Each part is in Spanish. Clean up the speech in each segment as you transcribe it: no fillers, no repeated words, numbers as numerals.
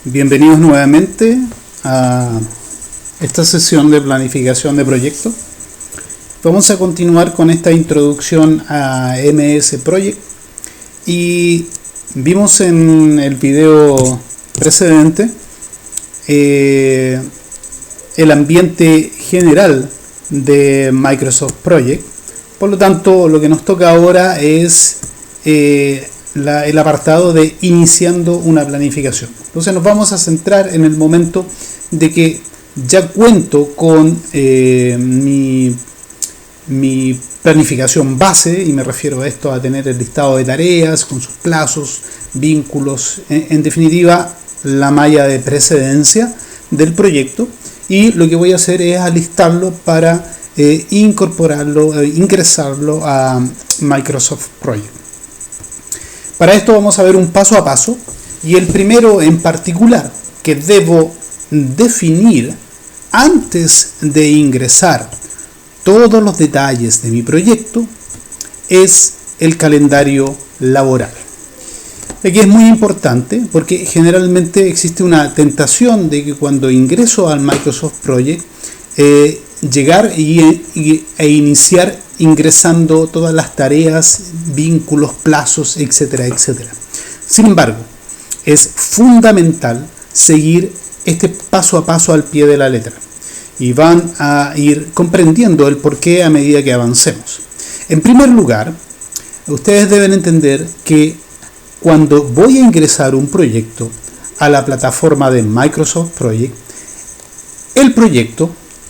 Bienvenidos nuevamente a esta sesión de planificación de proyectos. Vamos a continuar con esta introducción a MS Project y vimos en el video precedente el ambiente general de Microsoft Project. Por lo tanto, lo que nos toca ahora es el apartado de iniciando una planificación. Entonces nos vamos a centrar en el momento de que ya cuento con mi planificación base, y me refiero a esto, a tener el listado de tareas con sus plazos, vínculos, en definitiva la malla de precedencia del proyecto, y lo que voy a hacer es alistarlo para incorporarlo, ingresarlo a Microsoft Project. Para esto vamos a ver un paso a paso, y el primero en particular que debo definir antes de ingresar todos los detalles de mi proyecto es el calendario laboral. Aquí es muy importante porque generalmente existe una tentación de que cuando ingreso al Microsoft Project llegar e iniciar ingresando todas las tareas, vínculos, plazos, etcétera, etcétera. Sin embargo, es fundamental seguir este paso a paso al pie de la letra y van a ir comprendiendo el porqué a medida que avancemos. En primer lugar, ustedes deben entender que cuando voy a ingresar un proyecto a la plataforma de Microsoft Project, el proyecto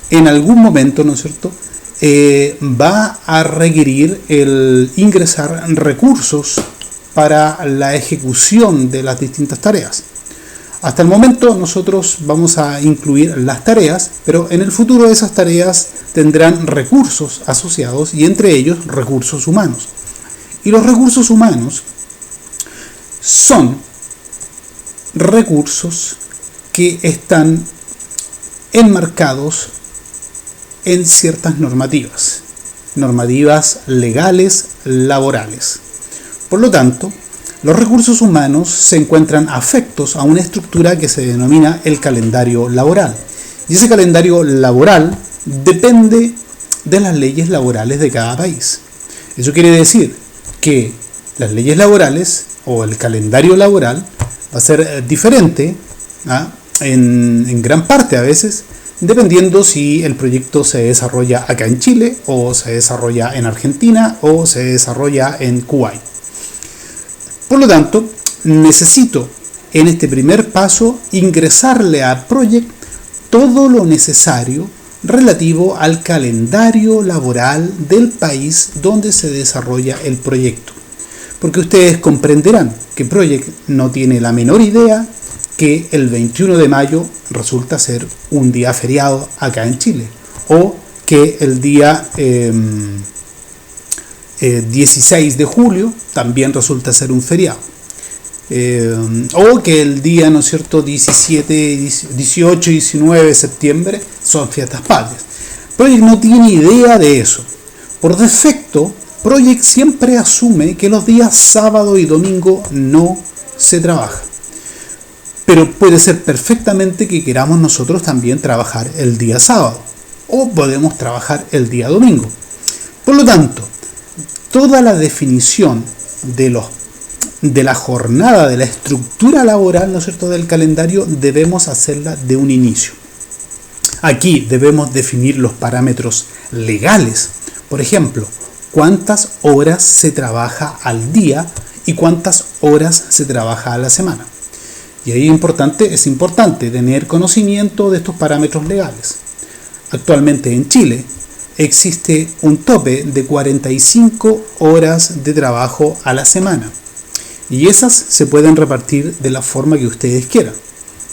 en algún momento, ¿no es cierto?, va a requerir el ingresar recursos para la ejecución de las distintas tareas. Hasta el momento nosotros vamos a incluir las tareas, pero en el futuro esas tareas tendrán recursos asociados y entre ellos recursos humanos. Y los recursos humanos son recursos que están enmarcados en ciertas normativas legales, laborales. Por lo tanto, los recursos humanos se encuentran afectos a una estructura que se denomina el calendario laboral. Y ese calendario laboral depende de las leyes laborales de cada país. Eso quiere decir que las leyes laborales o el calendario laboral va a ser diferente en gran parte a veces, dependiendo si el proyecto se desarrolla acá en Chile o se desarrolla en Argentina o se desarrolla en Kuwait. Por lo tanto, necesito en este primer paso ingresarle a Project todo lo necesario relativo al calendario laboral del país donde se desarrolla el proyecto. Porque ustedes comprenderán que Project no tiene la menor idea que el 21 de mayo resulta ser un día feriado acá en Chile, o que el día 16 de julio también resulta ser un feriado, o que el día, ¿no es cierto?, 17, 18 y 19 de septiembre son fiestas patrias. Project no tiene idea de eso. Por defecto, Project siempre asume que los días sábado y domingo no se trabaja. Pero puede ser perfectamente que queramos nosotros también trabajar el día sábado, o podemos trabajar el día domingo. Por lo tanto, toda la definición de la jornada, de la estructura laboral, ¿no es cierto?, del calendario, debemos hacerla de un inicio. Aquí debemos definir los parámetros legales. Por ejemplo, cuántas horas se trabaja al día y cuántas horas se trabaja a la semana. Y ahí es importante tener conocimiento de estos parámetros legales. Actualmente en Chile existe un tope de 45 horas de trabajo a la semana. Y esas se pueden repartir de la forma que ustedes quieran.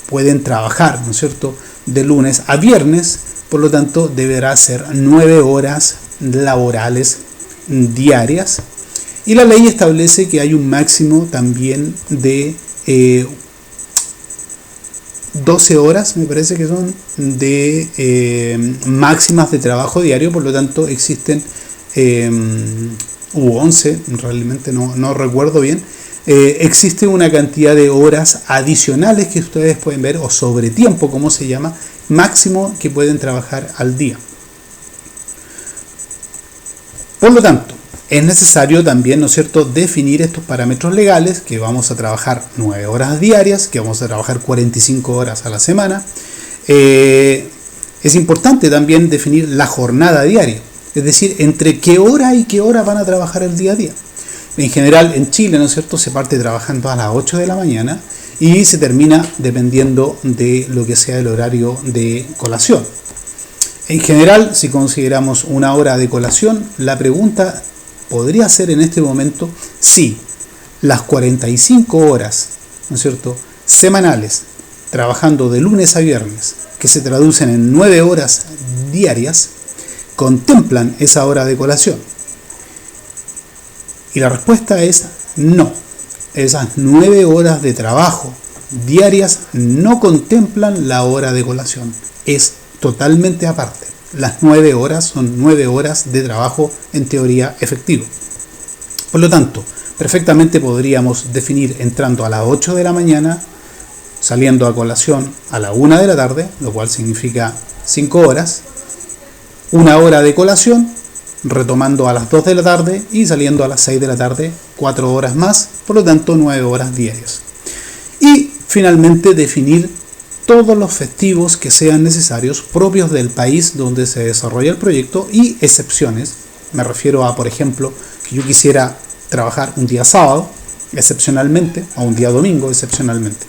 Pueden trabajar, ¿no es cierto?, de lunes a viernes, por lo tanto deberá ser 9 horas laborales diarias. Y la ley establece que hay un máximo también de 12 horas, me parece que son, de máximas de trabajo diario. Por lo tanto existen u 11, realmente no recuerdo bien, existe una cantidad de horas adicionales que ustedes pueden ver, o sobre tiempo, como se llama, máximo que pueden trabajar al día. Por lo tanto, es necesario también, ¿no es cierto?, definir estos parámetros legales, que vamos a trabajar 9 horas diarias, que vamos a trabajar 45 horas a la semana. Es importante también definir la jornada diaria, es decir, entre qué hora y qué hora van a trabajar el día a día. En general, en Chile, ¿no es cierto?, se parte trabajando a las 8 de la mañana y se termina dependiendo de lo que sea el horario de colación. En general, si consideramos una hora de colación, la pregunta podría ser en este momento si las 45 horas, ¿no es cierto?, semanales, trabajando de lunes a viernes, que se traducen en 9 horas diarias, contemplan esa hora de colación. Y la respuesta es no. Esas 9 horas de trabajo diarias no contemplan la hora de colación. Es totalmente aparte. Las 9 horas son 9 horas de trabajo en teoría efectivo. Por lo tanto, perfectamente podríamos definir entrando a las 8 de la mañana, saliendo a colación a la 1 de la tarde, lo cual significa 5 horas, 1 hora de colación, retomando a las 2 de la tarde y saliendo a las 6 de la tarde, 4 horas más, por lo tanto 9 horas diarias. Y finalmente definir todos los festivos que sean necesarios propios del país donde se desarrolla el proyecto y excepciones. Me refiero a, por ejemplo, que yo quisiera trabajar un día sábado, excepcionalmente, o un día domingo, excepcionalmente.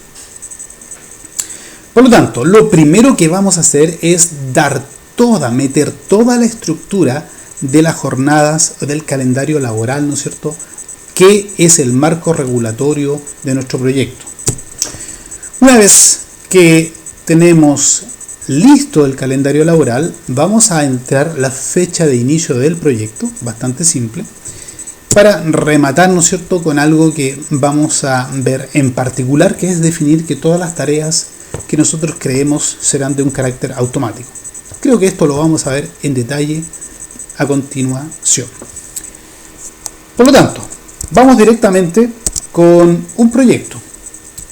Por lo tanto, lo primero que vamos a hacer es meter toda la estructura de las jornadas del calendario laboral, ¿no es cierto?, que es el marco regulatorio de nuestro proyecto. Una vez que tenemos listo el calendario laboral, vamos a entrar la fecha de inicio del proyecto, bastante simple, para rematar, ¿no es cierto?, con algo que vamos a ver en particular, que es definir que todas las tareas que nosotros creemos serán de un carácter automático. Creo que esto lo vamos a ver en detalle a continuación. Por lo tanto, vamos directamente con un proyecto.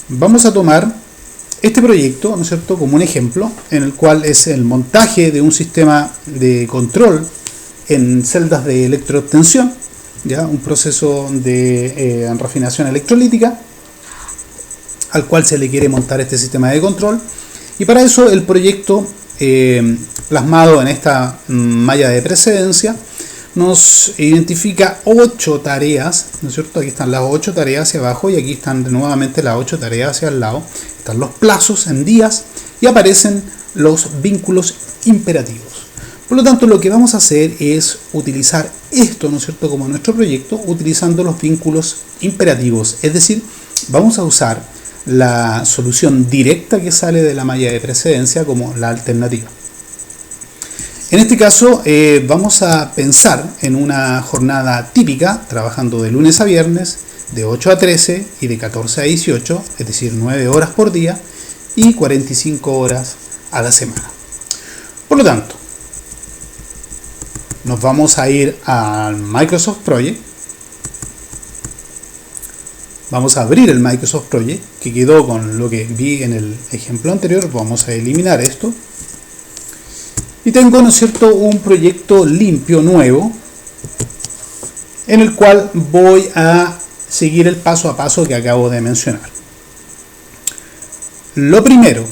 Vamos a tomar este proyecto, ¿no es cierto?, como un ejemplo, en el cual es el montaje de un sistema de control en celdas de electroobtención, ¿ya?, un proceso de refinación electrolítica, al cual se le quiere montar este sistema de control. Y para eso el proyecto, plasmado en esta malla de precedencia, nos identifica 8 tareas, ¿no es cierto? Aquí están las 8 tareas hacia abajo y aquí están nuevamente las 8 tareas hacia el lado. Están los plazos en días y aparecen los vínculos imperativos. Por lo tanto, lo que vamos a hacer es utilizar esto, ¿no es cierto?, como nuestro proyecto, utilizando los vínculos imperativos. Es decir, vamos a usar la solución directa que sale de la malla de precedencia como la alternativa. En este caso vamos a pensar en una jornada típica, trabajando de lunes a viernes, de 8 a 13 y de 14 a 18, es decir, 9 horas por día y 45 horas a la semana. Por lo tanto, nos vamos a ir al Microsoft Project. Vamos a abrir el Microsoft Project, que quedó con lo que vi en el ejemplo anterior. Vamos a eliminar esto. Y tengo, ¿no es cierto?, un proyecto limpio, nuevo, en el cual voy a seguir el paso a paso que acabo de mencionar. Lo primero,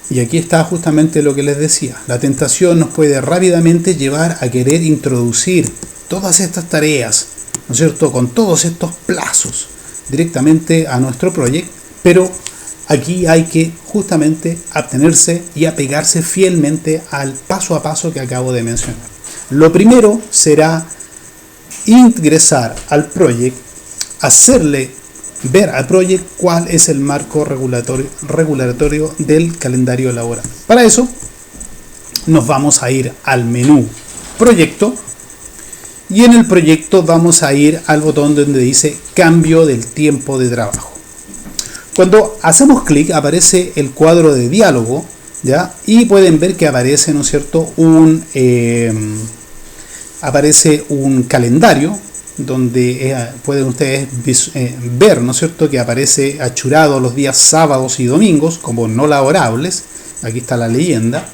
y aquí está justamente lo que les decía, la tentación nos puede rápidamente llevar a querer introducir todas estas tareas, ¿no es cierto?, con todos estos plazos directamente a nuestro proyecto, pero aquí hay que justamente abstenerse y apegarse fielmente al paso a paso que acabo de mencionar. Lo primero será ingresar al proyecto, hacerle ver al proyecto cuál es el marco regulatorio del calendario laboral. Para eso nos vamos a ir al menú Proyecto y en el proyecto vamos a ir al botón donde dice Cambio del tiempo de trabajo. Cuando hacemos clic aparece el cuadro de diálogo, ¿ya? Y pueden ver que aparece, ¿no es cierto?, aparece un calendario donde pueden ustedes ver, ¿no es cierto?, que aparece achurado los días sábados y domingos como no laborables. Aquí está la leyenda.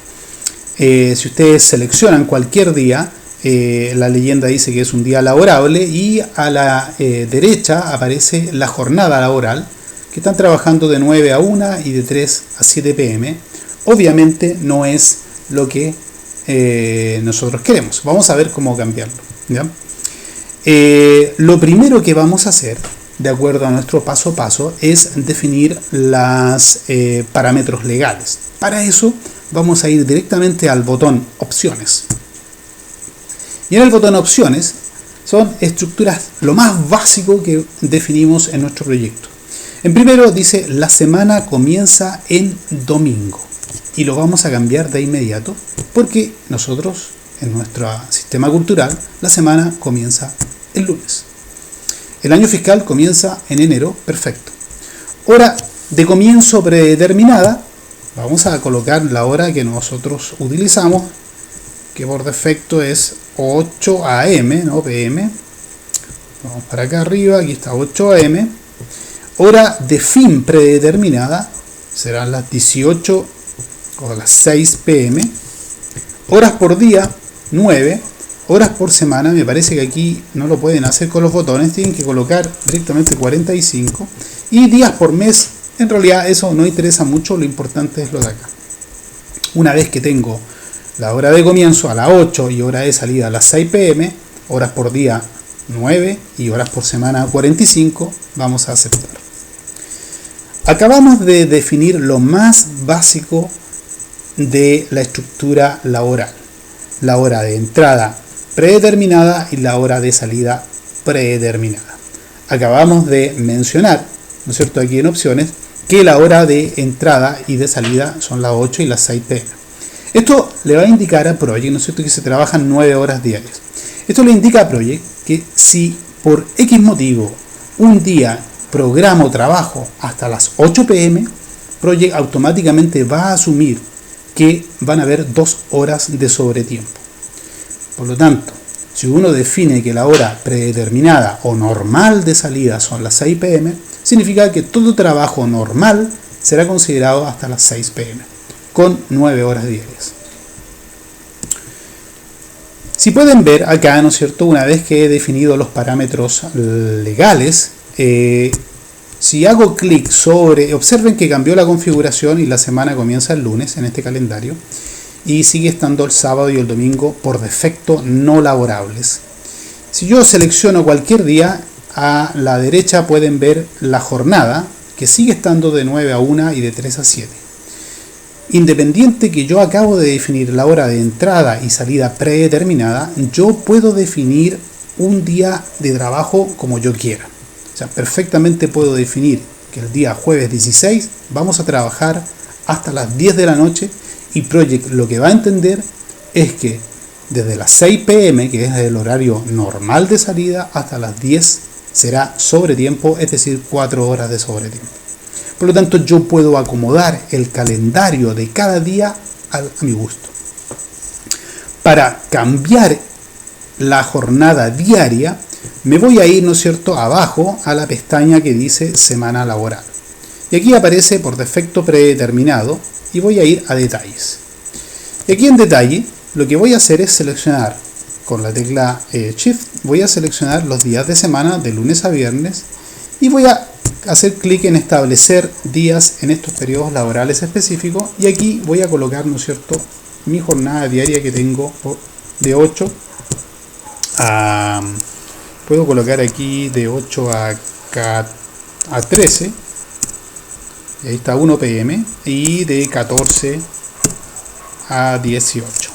Si ustedes seleccionan cualquier día, la leyenda dice que es un día laborable, y a la derecha aparece la jornada laboral, que están trabajando de 9 a 1 y de 3 a 7 pm. Obviamente no es lo que nosotros queremos. Vamos a ver cómo cambiarlo, ¿ya? Lo primero que vamos a hacer, de acuerdo a nuestro paso a paso, es definir los parámetros legales. Para eso vamos a ir directamente al botón opciones. Y en el botón opciones son estructuras, lo más básico que definimos en nuestro proyecto. En primero dice la semana comienza en domingo, y lo vamos a cambiar de inmediato porque nosotros en nuestro sistema cultural la semana comienza el lunes. El año fiscal comienza en enero, perfecto. Hora de comienzo predeterminada, vamos a colocar la hora que nosotros utilizamos, que por defecto es 8 am, no pm. Vamos para acá arriba, aquí está 8 am. Hora de fin predeterminada, serán las 18 o las 6 pm. Horas por día, 9. Horas por semana, me parece que aquí no lo pueden hacer con los botones, tienen que colocar directamente 45. Y días por mes, en realidad eso no interesa mucho, lo importante es lo de acá. Una vez que tengo la hora de comienzo a las 8 y hora de salida a las 6 pm, horas por día 9 y horas por semana 45, vamos a aceptar. Acabamos de definir lo más básico de la estructura laboral: la hora de entrada predeterminada y la hora de salida predeterminada. Acabamos de mencionar, ¿no es cierto?, aquí en opciones, que la hora de entrada y de salida son las 8 y las 6 pm. Esto le va a indicar a Project, ¿no es cierto?, que se trabajan 9 horas diarias. Esto le indica a Project que si por X motivo un día programo o trabajo hasta las 8 pm, Project automáticamente va a asumir que van a haber 2 horas de sobretiempo. Por lo tanto, si uno define que la hora predeterminada o normal de salida son las 6 pm, significa que todo trabajo normal será considerado hasta las 6 pm, con 9 horas diarias. Si pueden ver acá, ¿no es cierto?, una vez que he definido los parámetros legales, si hago clic sobre, observen que cambió la configuración y la semana comienza el lunes en este calendario, y sigue estando el sábado y el domingo por defecto no laborables. Si yo selecciono cualquier día, a la derecha pueden ver la jornada, que sigue estando de 9 a 1 y de 3 a 7. Independiente que yo acabo de definir la hora de entrada y salida predeterminada, yo puedo definir un día de trabajo como yo quiera. O sea, perfectamente puedo definir que el día jueves 16 vamos a trabajar hasta las 10 de la noche, y Project lo que va a entender es que desde las 6 pm, que es el horario normal de salida, hasta las 10 será sobretiempo, es decir, 4 horas de sobretiempo. Por lo tanto, yo puedo acomodar el calendario de cada día a mi gusto. Para cambiar la jornada diaria, me voy a ir, ¿no es cierto?, abajo a la pestaña que dice semana laboral. Y aquí aparece por defecto predeterminado, y voy a ir a detalles. Y aquí en detalle, lo que voy a hacer es seleccionar con la tecla Shift, voy a seleccionar los días de semana de lunes a viernes, y voy a hacer clic en establecer días en estos periodos laborales específicos, y aquí voy a colocar, ¿no es cierto?, mi jornada diaria que tengo de 8 a... puedo colocar aquí de 8 a 13, y ahí está 1 pm, y de 14 a 18.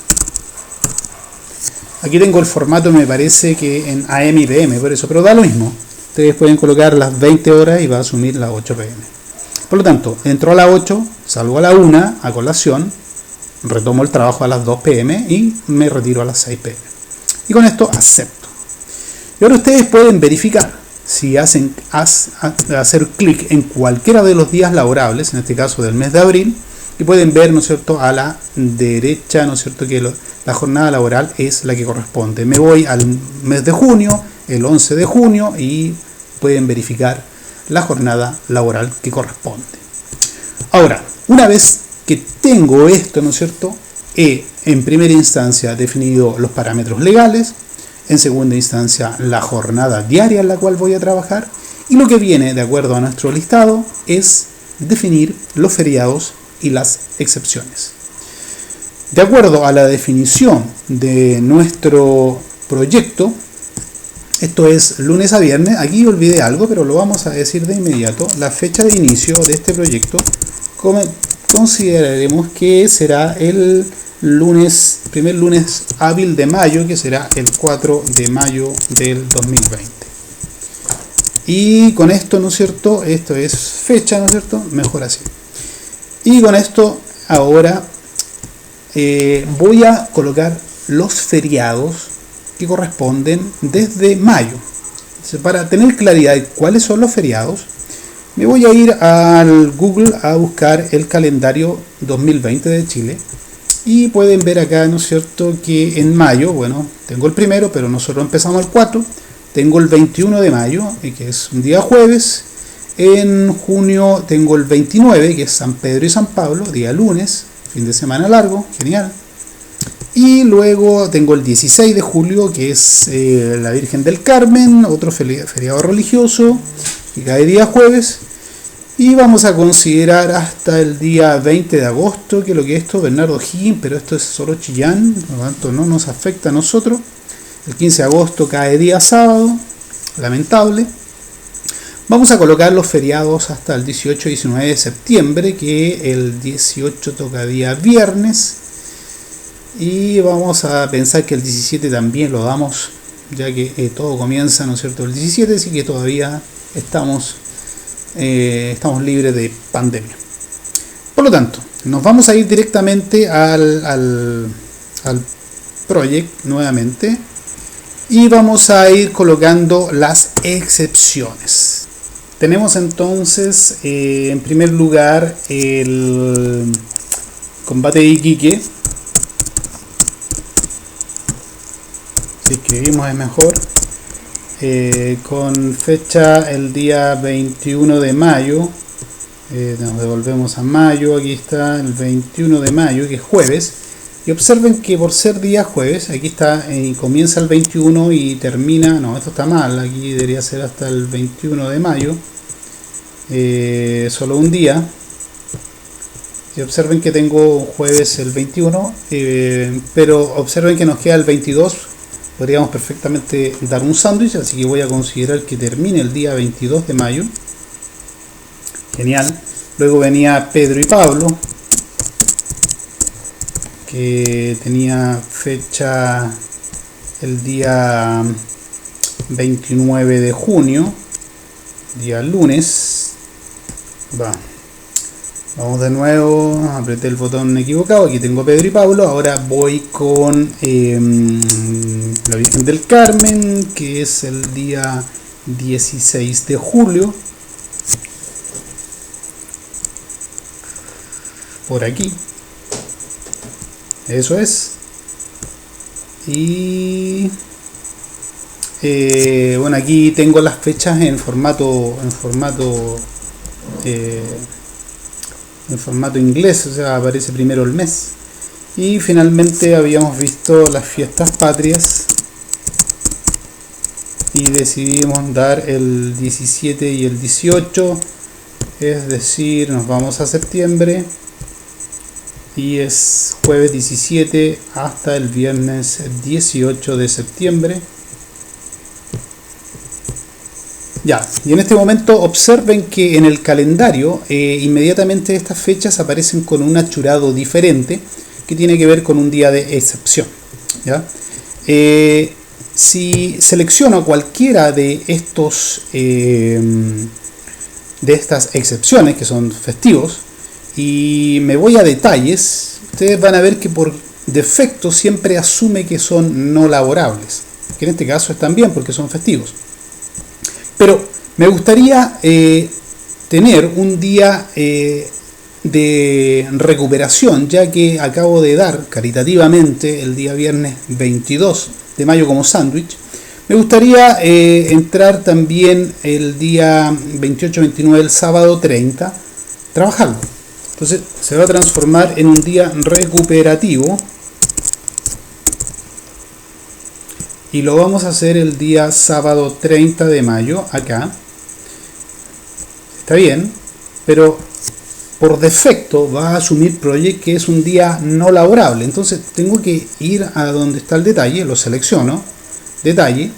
Aquí tengo el formato, me parece que en AM y PM, por eso, pero da lo mismo. Ustedes pueden colocar las 20 horas y va a asumir las 8 pm. Por lo tanto, entro a las 8, salgo a la 1 a colación, retomo el trabajo a las 2 pm y me retiro a las 6 pm. Y con esto acepto. Y ahora ustedes pueden verificar si hacen hacer clic en cualquiera de los días laborables, en este caso del mes de abril, y pueden ver, ¿no es cierto?, a la derecha, ¿no es cierto?, que la jornada laboral es la que corresponde. Me voy al mes de junio el 11 de junio y pueden verificar la jornada laboral que corresponde. Ahora, una vez que tengo esto, ¿no es cierto?, he en primera instancia definido los parámetros legales, en segunda instancia la jornada diaria en la cual voy a trabajar, y lo que viene de acuerdo a nuestro listado es definir los feriados y las excepciones. De acuerdo a la definición de nuestro proyecto, esto es lunes a viernes, aquí olvidé algo, pero lo vamos a decir de inmediato. La fecha de inicio de este proyecto consideraremos que será el primer lunes hábil de mayo, que será el 4 de mayo del 2020. Y con esto, ¿no es cierto? Esto es fecha, ¿no es cierto? Mejor así. Y con esto ahora voy a colocar los feriados que corresponden desde mayo. Entonces, para tener claridad de cuáles son los feriados, me voy a ir al Google a buscar el calendario 2020 de Chile. Y pueden ver acá, ¿no es cierto?, que en mayo, bueno, tengo el primero, pero nosotros empezamos el 4. Tengo el 21 de mayo, que es un día jueves. En junio tengo el 29, que es San Pedro y San Pablo, día lunes, fin de semana largo, genial. Y luego tengo el 16 de julio, que es la Virgen del Carmen, otro feriado religioso, que cae día jueves. Y vamos a considerar hasta el día 20 de agosto, que es lo que es esto, Bernardo Higgins, pero esto es solo Chillán, por lo tanto no nos afecta a nosotros. El 15 de agosto cae día sábado, lamentable. Vamos a colocar los feriados hasta el 18 y 19 de septiembre, que el 18 toca día viernes. Y vamos a pensar que el 17 también lo damos, ya que todo comienza, ¿no es cierto?, el 17, así que todavía estamos libres de pandemia. Por lo tanto, nos vamos a ir directamente al project nuevamente y vamos a ir colocando las excepciones. Tenemos entonces en primer lugar el combate de Iquique. Si escribimos es mejor. Con fecha el día 21 de mayo, nos devolvemos a mayo, aquí está el 21 de mayo, que es jueves, y observen que por ser día jueves, aquí está, comienza el 21 y termina, no, esto está mal, aquí debería ser hasta el 21 de mayo, solo un día, y observen que tengo jueves el 21, pero observen que nos queda el 22. Podríamos perfectamente dar un sándwich, así que voy a considerar que termine el día 22 de mayo. Genial. Luego venía Pedro y Pablo, que tenía fecha el día 29 de junio, día lunes. Vamos de nuevo, apreté el botón equivocado, aquí tengo Pedro y Pablo, ahora voy con la Virgen del Carmen, que es el día 16 de julio, por aquí, eso es, y bueno, aquí tengo las fechas en formato inglés, o sea, aparece primero el mes. Y finalmente habíamos visto las fiestas patrias y decidimos dar el 17 y el 18, es decir, nos vamos a septiembre y es jueves 17 hasta el viernes 18 de septiembre. Ya, y en este momento observen que en el calendario inmediatamente estas fechas aparecen con un achurado diferente que tiene que ver con un día de excepción, ¿ya? Si selecciono cualquiera de estas excepciones que son festivos y me voy a detalles, ustedes van a ver que por defecto siempre asume que son no laborables, que en este caso están bien porque son festivos. Pero me gustaría tener un día de recuperación, ya que acabo de dar caritativamente el día viernes 22 de mayo como sándwich, Me gustaría entrar también el día 28-29, el sábado 30, trabajarlo. Entonces se va a transformar en un día recuperativo y lo vamos a hacer el día sábado 30 de mayo acá. Está bien, pero por defecto va a asumir Project que es un día no laborable. Entonces tengo que ir a donde está el detalle, lo selecciono, detalle,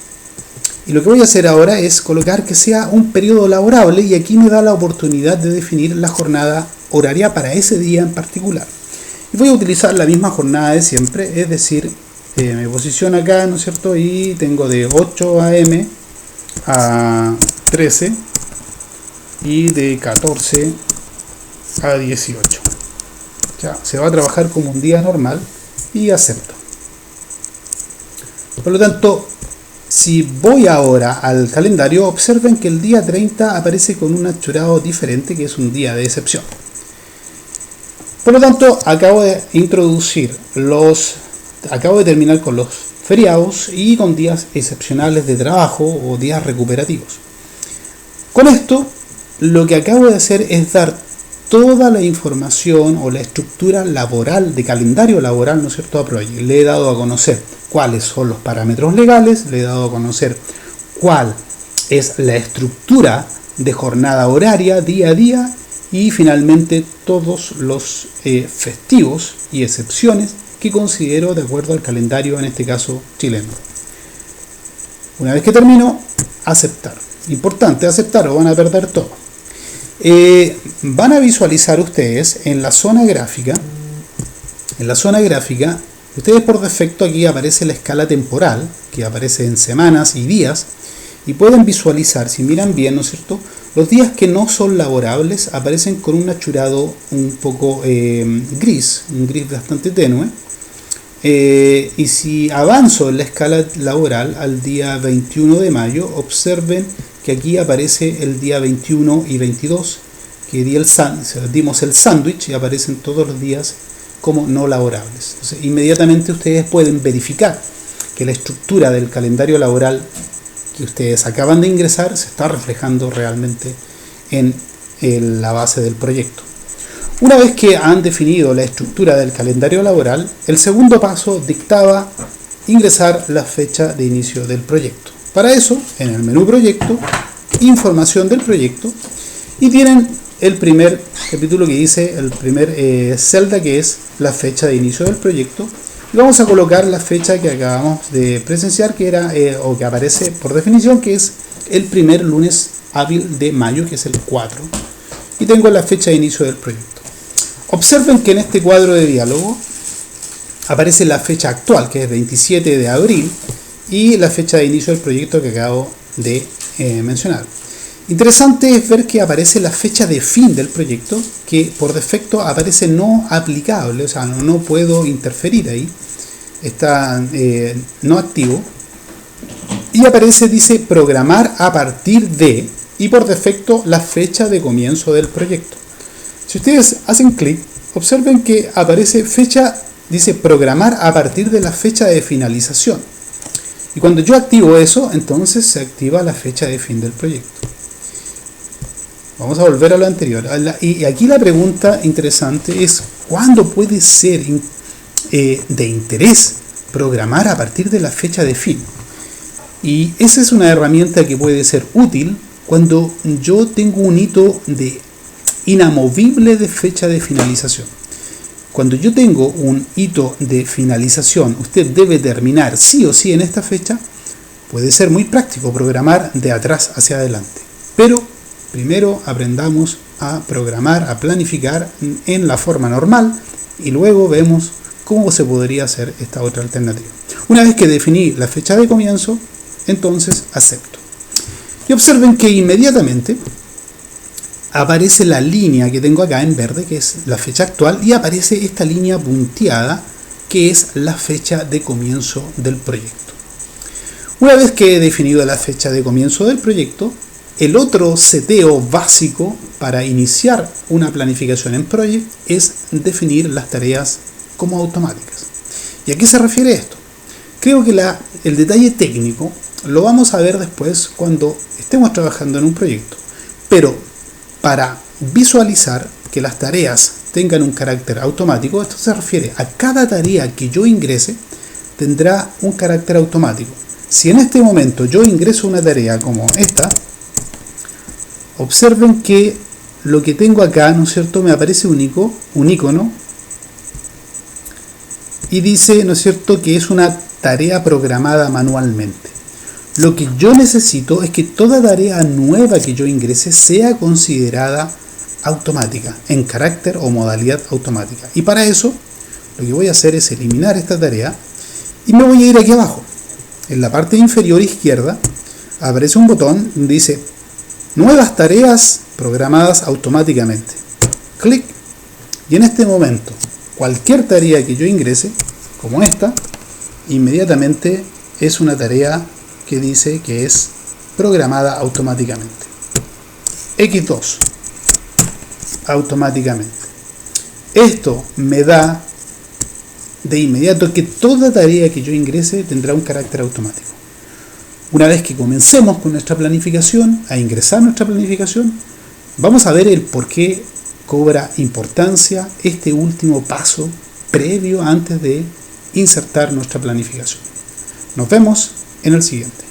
y lo que voy a hacer ahora es colocar que sea un periodo laborable, y aquí me da la oportunidad de definir la jornada horaria para ese día en particular. Y voy a utilizar la misma jornada de siempre, es decir, me posiciono acá, ¿no es cierto? Y tengo de 8 a.m. a 13 y de 14 a 18. Ya, se va a trabajar como un día normal y acepto. Por lo tanto, si voy ahora al calendario, observen que el día 30 aparece con un achurado diferente, que es un día de excepción. Por lo tanto, acabo de terminar con los feriados y con días excepcionales de trabajo o días recuperativos. Con esto, lo que acabo de hacer es dar toda la información o la estructura laboral, de calendario laboral, ¿no es cierto?, a Project. Le he dado a conocer cuáles son los parámetros legales, le he dado a conocer cuál es la estructura de jornada horaria día a día, y finalmente todos los festivos y excepciones que considero de acuerdo al calendario, en este caso chileno. Una vez que termino, aceptar. Importante, aceptar o van a perder todo. Van a visualizar ustedes en la zona gráfica, ustedes por defecto aquí aparece la escala temporal, que aparece en semanas y días, y pueden visualizar, si miran bien, ¿no es cierto?, los días que no son laborables aparecen con un achurado un poco gris, un gris bastante tenue. Y si avanzo en la escala laboral al día 21 de mayo, observen que aquí aparece el día 21 y 22, que dimos el sándwich y aparecen todos los días como no laborables. Entonces, inmediatamente ustedes pueden verificar que la estructura del calendario laboral que ustedes acaban de ingresar se está reflejando realmente en la base del proyecto. Una vez que han definido la estructura del calendario laboral, el segundo paso dictaba ingresar la fecha de inicio del proyecto. Para eso, en el menú Proyecto, Información del proyecto, y tienen el primer capítulo que dice, el primer celda, que es la fecha de inicio del proyecto, y vamos a colocar la fecha que acabamos de presenciar, que era o que aparece por definición, que es el primer lunes hábil de mayo, que es el 4, y tengo la fecha de inicio del proyecto. Observen que en este cuadro de diálogo aparece la fecha actual, que es 27 de abril, y la fecha de inicio del proyecto que acabo de mencionar. Interesante es ver que aparece la fecha de fin del proyecto, que por defecto aparece no aplicable, o sea, no puedo interferir ahí, está no activo, y aparece, dice, programar a partir de, y por defecto la fecha de comienzo del proyecto. Si ustedes hacen clic, observen que aparece fecha, dice programar a partir de la fecha de finalización. Y cuando yo activo eso, entonces se activa la fecha de fin del proyecto. Vamos a volver a lo anterior. Y aquí la pregunta interesante es, ¿cuándo puede ser de interés programar a partir de la fecha de fin? Y esa es una herramienta que puede ser útil cuando yo tengo un hito inamovible de fecha de finalización. Cuando yo tengo un hito de finalización, usted debe terminar sí o sí en esta fecha, puede ser muy práctico programar de atrás hacia adelante. Pero primero aprendamos a programar, a planificar en la forma normal, y luego vemos cómo se podría hacer esta otra alternativa. Una vez que definí la fecha de comienzo, entonces acepto. Y observen que inmediatamente aparece la línea que tengo acá en verde, que es la fecha actual, y aparece esta línea punteada, que es la fecha de comienzo del proyecto. Una vez que he definido la fecha de comienzo del proyecto, el otro seteo básico para iniciar una planificación en Project es definir las tareas como automáticas. ¿Y a qué se refiere esto? Creo que el detalle técnico lo vamos a ver después cuando estemos trabajando en un proyecto. Pero para visualizar que las tareas tengan un carácter automático, esto se refiere a cada tarea que yo ingrese tendrá un carácter automático. Si en este momento yo ingreso una tarea como esta, observen que lo que tengo acá, ¿no es cierto?, me aparece un icono y dice, ¿no es cierto?, que es una tarea programada manualmente. Lo que yo necesito es que toda tarea nueva que yo ingrese sea considerada automática, en carácter o modalidad automática. Y para eso, lo que voy a hacer es eliminar esta tarea y me voy a ir aquí abajo. En la parte inferior izquierda aparece un botón donde dice Nuevas tareas programadas automáticamente. Clic. Y en este momento, cualquier tarea que yo ingrese, como esta, inmediatamente es una tarea que dice que es programada automáticamente. X2. Automáticamente. Esto me da de inmediato que toda tarea que yo ingrese tendrá un carácter automático. Una vez que comencemos con nuestra planificación, a ingresar nuestra planificación, vamos a ver el por qué cobra importancia este último paso previo antes de insertar nuestra planificación. Nos vemos en el siguiente.